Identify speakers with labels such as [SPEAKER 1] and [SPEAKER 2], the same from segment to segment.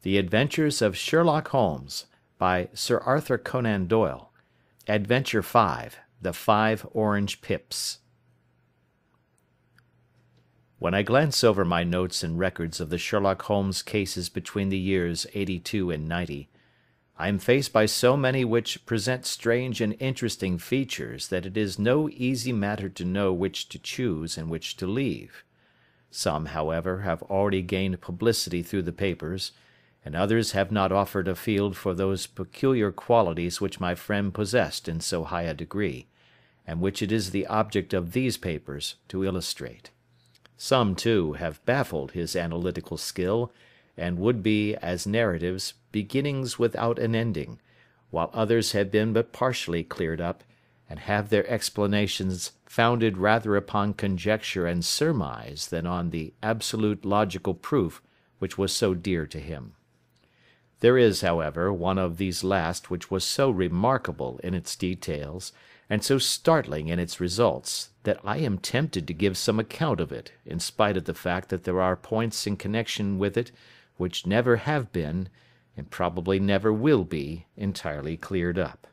[SPEAKER 1] The Adventures of Sherlock Holmes, by Sir Arthur Conan Doyle. Adventure 5. The 5 Orange Pips. When I glance over my notes and records of the Sherlock Holmes cases between the years '82 and '90, I am faced by so many which present strange and interesting features that it is no easy matter to know which to choose and which to leave. Some, however, have already gained publicity through the papers, and others have not offered a field for those peculiar qualities which my friend possessed in so high a degree, and which it is the object of these papers to illustrate. Some, too, have baffled his analytical skill, and would be, as narratives, beginnings without an ending, while others have been but partially cleared up, and have their explanations founded rather upon conjecture and surmise than on the absolute logical proof which was so dear to him. There is, however, one of these last which was so remarkable in its details, and so startling in its results, that I am tempted to give some account of it, in spite of the fact that there are points in connection with it which never have been, and probably never will be, entirely cleared up.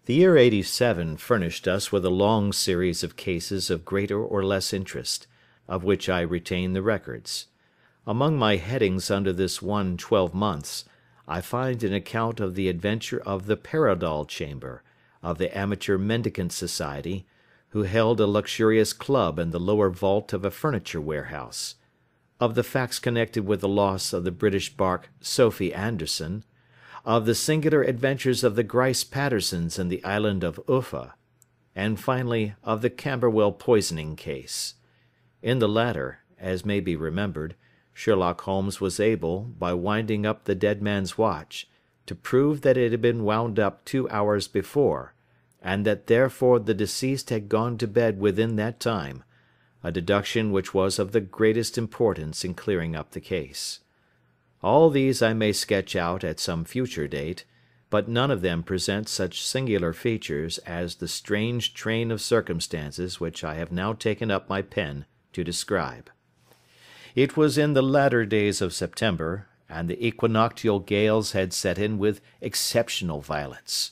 [SPEAKER 1] The year '87 furnished us with a long series of cases of greater or less interest, of which I retain the records. Among my headings under this one 12 months, I find an account of the adventure of the Paradol Chamber, of the Amateur Mendicant Society, who held a luxurious club in the lower vault of a furniture warehouse; of the facts connected with the loss of the British bark Sophie Anderson; of the singular adventures of the Grice Pattersons in the island of Uffa; and finally of the Camberwell poisoning case. In the latter, as may be remembered, Sherlock Holmes was able, by winding up the dead man's watch, to prove that it had been wound up 2 hours before, and that therefore the deceased had gone to bed within that time, a deduction which was of the greatest importance in clearing up the case. All these I may sketch out at some future date, but none of them present such singular features as the strange train of circumstances which I have now taken up my pen to describe. It was in the latter days of September, and the equinoctial gales had set in with exceptional violence.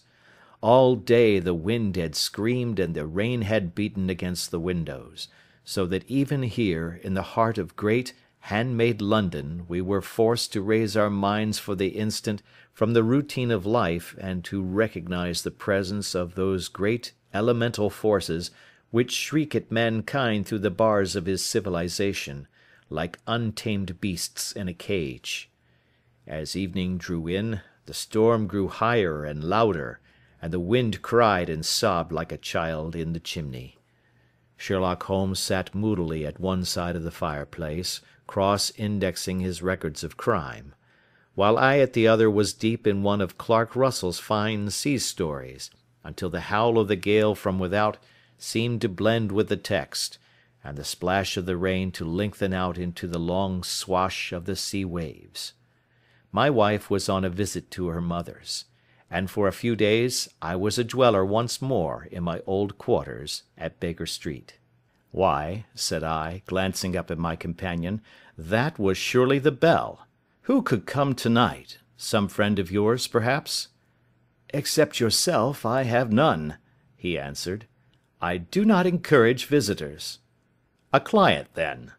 [SPEAKER 1] All day the wind had screamed and the rain had beaten against the windows, so that even here, in the heart of great, hand-made London, we were forced to raise our minds for the instant from the routine of life and to recognize the presence of those great elemental forces which shriek at mankind through the bars of his civilization, like untamed beasts in a cage. As evening drew in, the storm grew higher and louder, and the wind cried and sobbed like a child in the chimney. Sherlock Holmes sat moodily at one side of the fireplace, cross-indexing his records of crime, while I at the other was deep in one of Clark Russell's fine sea stories, until the howl of the gale from without seemed to blend with the text, and the splash of the rain to lengthen out into the long swash of the sea waves. My wife was on a visit to her mother's, and for a few days I was a dweller once more in my old quarters at Baker Street. "Why," said I, glancing up at my companion, "that was surely the bell. Who could come to-night? Some friend of yours, perhaps?" "Except yourself, I have none," he answered. "I do not encourage visitors." "A client, then?"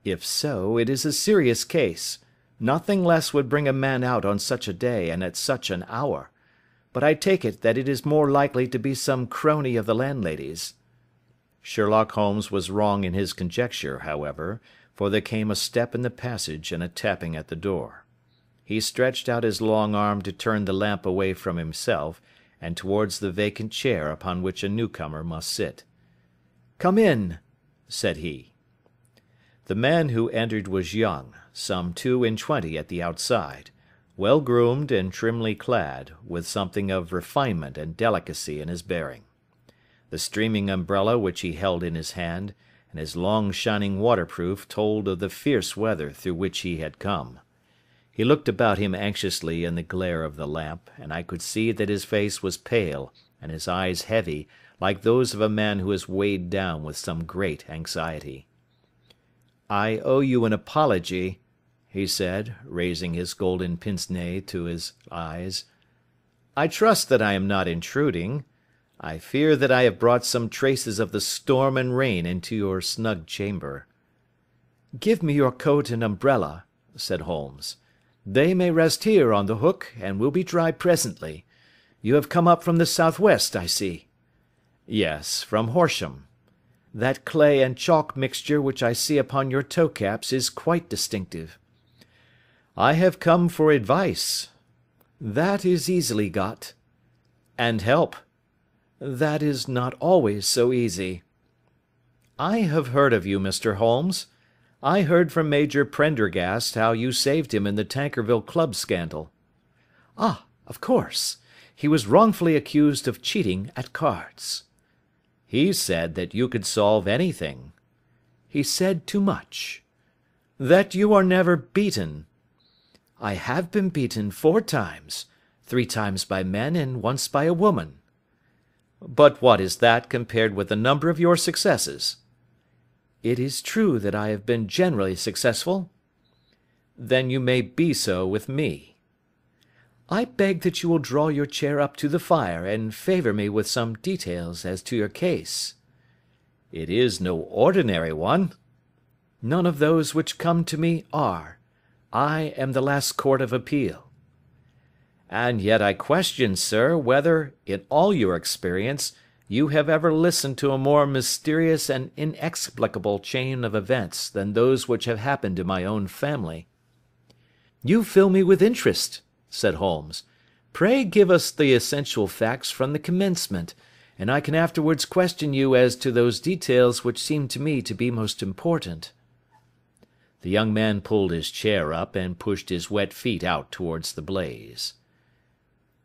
[SPEAKER 1] "If so, it is a serious case. Nothing less would bring a man out on such a day and at such an hour. But I take it that it is more likely to be some crony of the landlady's." Sherlock Holmes was wrong in his conjecture, however, for there came a step in the passage and a tapping at the door. He stretched out his long arm to turn the lamp away from himself and towards the vacant chair upon which a newcomer must sit. "Come in," said he. The man who entered was young, some 22 at the outside, well groomed and trimly clad, with something of refinement and delicacy in his bearing. The streaming umbrella which he held in his hand, and his long shining waterproof told of the fierce weather through which he had come. He looked about him anxiously in the glare of the lamp, and I could see that his face was pale, and his eyes heavy, like those of a man who is weighed down with some great anxiety. "I owe you an apology," he said, raising his golden pince-nez to his eyes. "I trust that I am not intruding. I fear that I have brought some traces of the storm and rain into your snug chamber." "Give me your coat and umbrella," said Holmes. "They may rest here on the hook, and will be dry presently. You have come up from the southwest, I see." "Yes, from Horsham." "That clay and chalk mixture which I see upon your toe caps is quite distinctive." "I have come for advice." "That is easily got." "And help." "That is not always so easy." "I have heard of you, Mr. Holmes. I heard from Major Prendergast how you saved him in the Tankerville Club scandal." "Ah, of course. He was wrongfully accused of cheating at cards." "He said that you could solve anything." "He said too much." "That you are never beaten." "I have been beaten 4 times, 3 times by men and once by a woman." "But what is that compared with the number of your successes?" "It is true that I have been generally successful." "Then you may be so with me." "I beg that you will draw your chair up to the fire and favour me with some details as to your case." "It is no ordinary one." "None of those which come to me are. I am the last court of appeal." "And yet I question, sir, whether, in all your experience, you have ever listened to a more mysterious and inexplicable chain of events than those which have happened in my own family." "You fill me with interest," said Holmes. "Pray give us the essential facts from the commencement, and I can afterwards question you as to those details which seem to me to be most important." The young man pulled his chair up and pushed his wet feet out towards the blaze.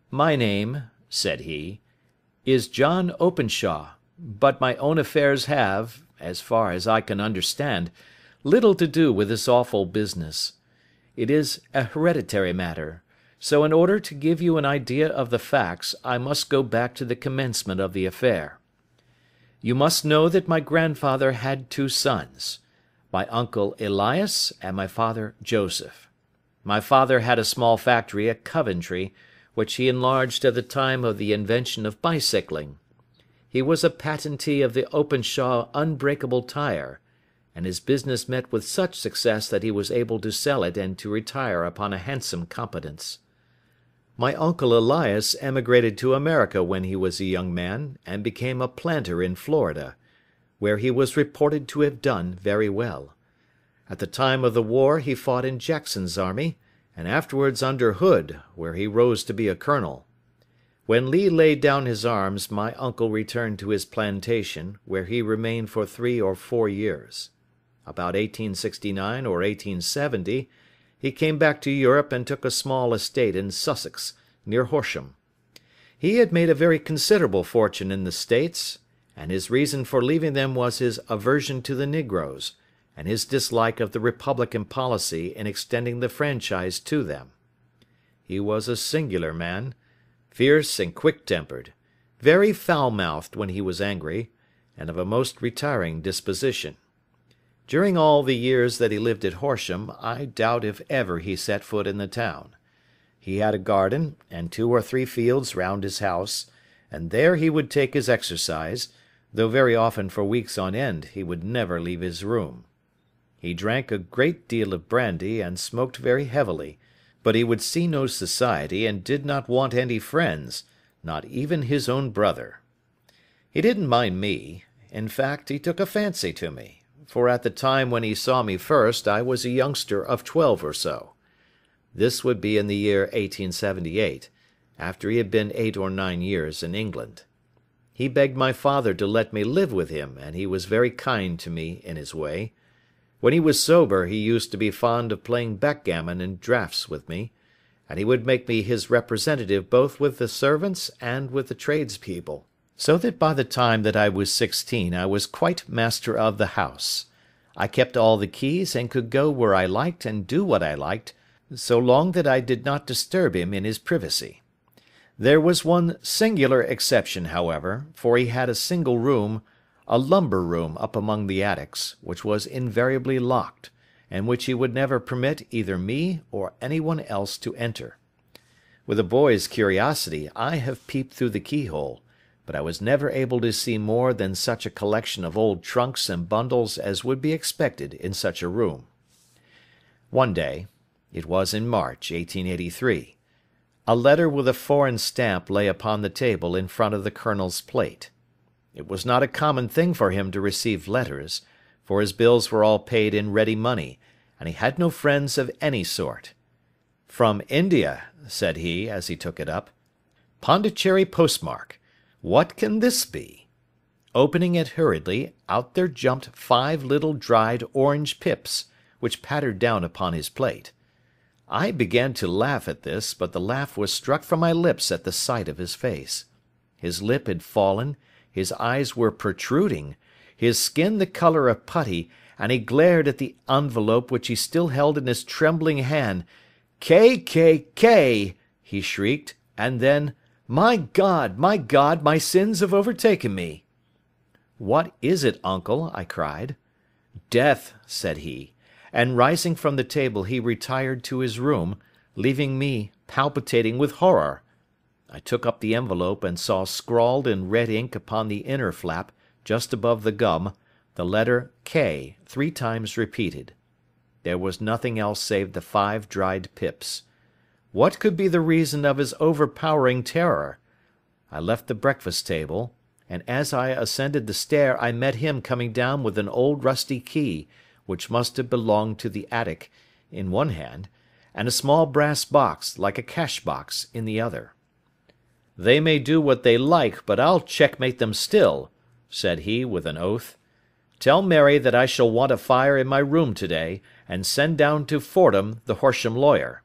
[SPEAKER 1] "My name," said he, "is John Openshaw, but my own affairs have, as far as I can understand, little to do with this awful business. It is a hereditary matter, so in order to give you an idea of the facts I must go back to the commencement of the affair. You must know that my grandfather had 2 sons, my uncle Elias and my father Joseph. My father had a small factory at Coventry, which he enlarged at the time of the invention of bicycling. He was a patentee of the Openshaw unbreakable tire, and his business met with such success that he was able to sell it and to retire upon a handsome competence. My uncle Elias emigrated to America when he was a young man, and became a planter in Florida, where he was reported to have done very well. At the time of the war he fought in Jackson's army, and afterwards under Hood, where he rose to be a colonel. When Lee laid down his arms, my uncle returned to his plantation, where he remained for 3 or 4 years. About 1869 or 1870, he came back to Europe and took a small estate in Sussex, near Horsham. He had made a very considerable fortune in the States, and his reason for leaving them was his aversion to the negroes, and his dislike of the Republican policy in extending the franchise to them. He was a singular man, fierce and quick-tempered, very foul-mouthed when he was angry, and of a most retiring disposition. During all the years that he lived at Horsham, I doubt if ever he set foot in the town. He had a garden, and 2 or 3 fields round his house, and there he would take his exercise, though very often for weeks on end he would never leave his room. He drank a great deal of brandy and smoked very heavily, but he would see no society and did not want any friends, not even his own brother. He didn't mind me. In fact, he took a fancy to me, for at the time when he saw me first I was a youngster of 12 or so. This would be in the year 1878, after he had been 8 or 9 years in England. He begged my father to let me live with him, and he was very kind to me in his way. When he was sober he used to be fond of playing backgammon and draughts with me, and he would make me his representative both with the servants and with the tradespeople, so that by the time that I was 16 I was quite master of the house. I kept all the keys and could go where I liked and do what I liked, so long that I did not disturb him in his privacy. There was one singular exception, however, for he had a single room, a lumber room up among the attics, which was invariably locked, and which he would never permit either me or anyone else to enter. With a boy's curiosity, I have peeped through the keyhole, but I was never able to see more than such a collection of old trunks and bundles as would be expected in such a room. One day, it was in March, 1883, a letter with a foreign stamp lay upon the table in front of the Colonel's plate. It was not a common thing for him to receive letters, for his bills were all paid in ready money, and he had no friends of any sort. "From India," said he, as he took it up. "Pondicherry postmark. What can this be?" Opening it hurriedly, out there jumped 5 little dried orange pips, which pattered down upon his plate. I began to laugh at this, but the laugh was struck from my lips at the sight of his face. His lip had fallen, his eyes were protruding, his skin the colour of putty, and he glared at the envelope which he still held in his trembling hand. "K, K, K!" he shrieked, and then, my God, my sins have overtaken me." "What is it, uncle?" I cried. "Death," said he, and rising from the table he retired to his room, leaving me palpitating with horror. I took up the envelope and saw scrawled in red ink upon the inner flap, just above the gum, the letter K 3 times repeated. There was nothing else save the 5 dried pips. What could be the reason of his overpowering terror? I left the breakfast table, and as I ascended the stair I met him coming down with an old rusty key, which must have belonged to the attic, in one hand, and a small brass box, like a cash box, in the other. "They may do what they like, but I'll checkmate them still," said he with an oath. "Tell Mary that I shall want a fire in my room to-day, and send down to Fordham the Horsham lawyer."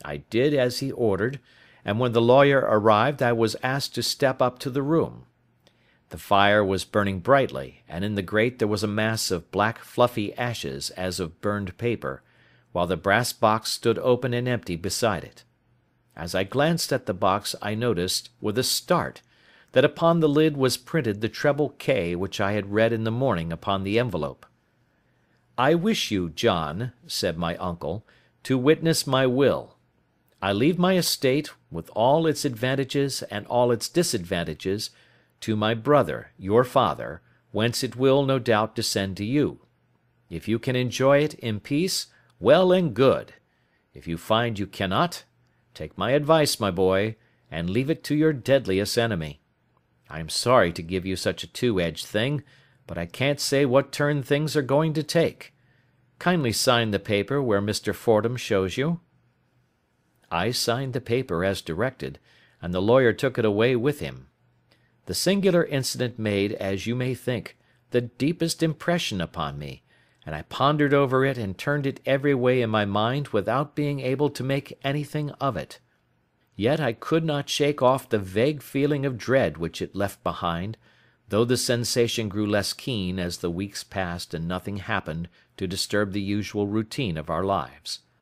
[SPEAKER 1] I did as he ordered, and when the lawyer arrived I was asked to step up to the room. The fire was burning brightly, and in the grate there was a mass of black fluffy ashes as of burned paper, while the brass box stood open and empty beside it. As I glanced at the box I noticed, with a start, that upon the lid was printed the treble K which I had read in the morning upon the envelope. "I wish you, John," said my uncle, "to witness my will. I leave my estate, with all its advantages and all its disadvantages, to my brother, your father, whence it will, no doubt, descend to you. If you can enjoy it in peace, well and good. If you find you cannot, take my advice, my boy, and leave it to your deadliest enemy. I am sorry to give you such a two-edged thing, but I can't say what turn things are going to take. Kindly sign the paper where Mr. Fordham shows you." I signed the paper as directed, and the lawyer took it away with him. The singular incident made, as you may think, the deepest impression upon me, and I pondered over it and turned it every way in my mind without being able to make anything of it. Yet I could not shake off the vague feeling of dread which it left behind, though the sensation grew less keen as the weeks passed and nothing happened to disturb the usual routine of our lives.